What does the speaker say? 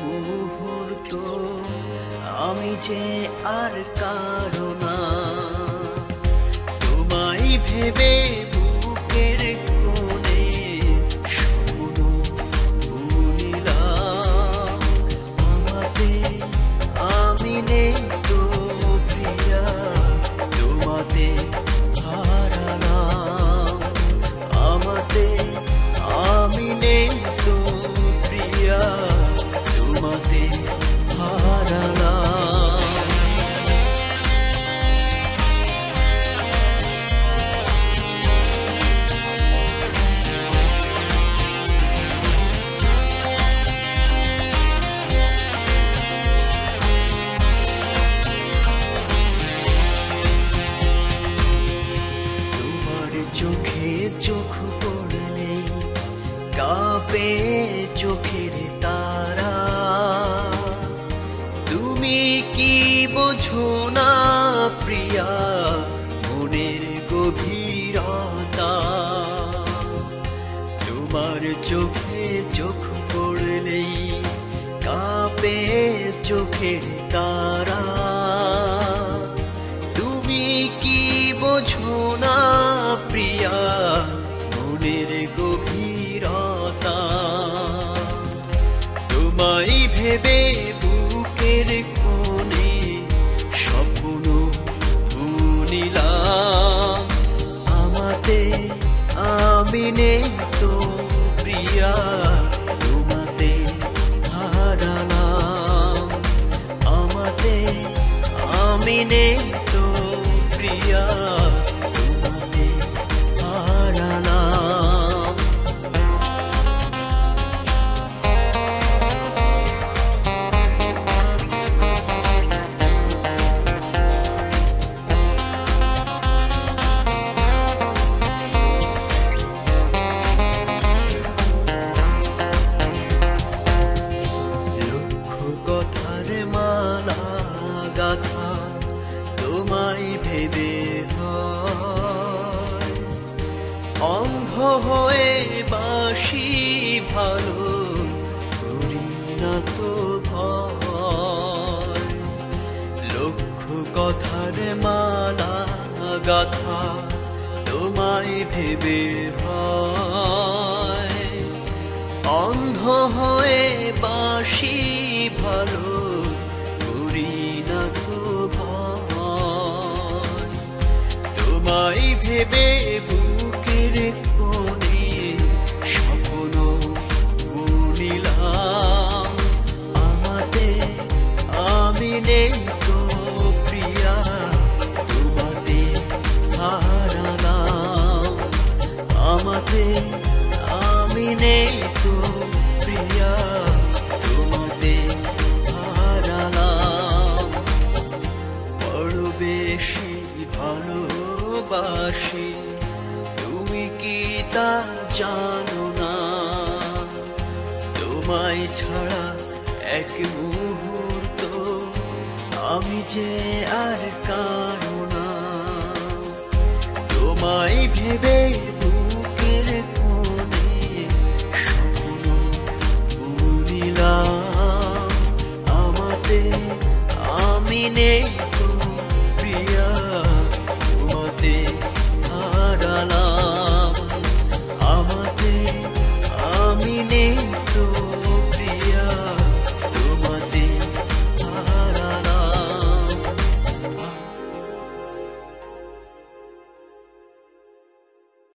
মুহূর্ত আমি যে আর কারো না, তোমায় ভেবে বুকের কোণে স্বপ্ন বুনিলাম। আমাতে আমি নেই তো প্রিয়া, তোমাতে হারালাম। আমাতে আমি নেই তো প্রিয়া, তোমাতে হারালাম। তোমার চোখে চোখ পড়লে কাঁপে চোখের তারা, তুমি কি বোঝো না প্রিয়া মনের গভীরতা। তোমার চোখে চোখ পড়লেই কাঁপে চোখের তারা, তুমি কি বোঝো না প্রিয়া মনের গভীরতা। তোমায় ভেবে বুকের কোণে স্বপ্ন বুনিলাম। আমাতে আমি নেই তো প্রিয়া, তোমাতে হারালাম। আমাতে আমি নেই তো প্রিয়া, তোমাতে হারালাম। কথার মালা গাথা তোমায় ভেবে হয়, অন্ধ হয়ে বাসি ভালো করি না তো ভয়। লক্ষ কথার মালা গাথা তোমায় ভেবে হয়, অন্ধ হয়ে বাসি ভালো করি না তো ভয়। তোমায় ভেবে বুকের কোণে স্বপ্ন বুনিলাম। আমাতে আমি নেই তো প্রিয়া, তোমাতে হারালাম। আমাতে আমি নেই তো প্রিয়া, তোমাতে হারালাম। বড় বেশি ভালোবাসি তুমি কি তা জানো না, তোমায় ছাড়া এক মুহূর্ত আমি যে আর কারো না। তোমায় ভেবে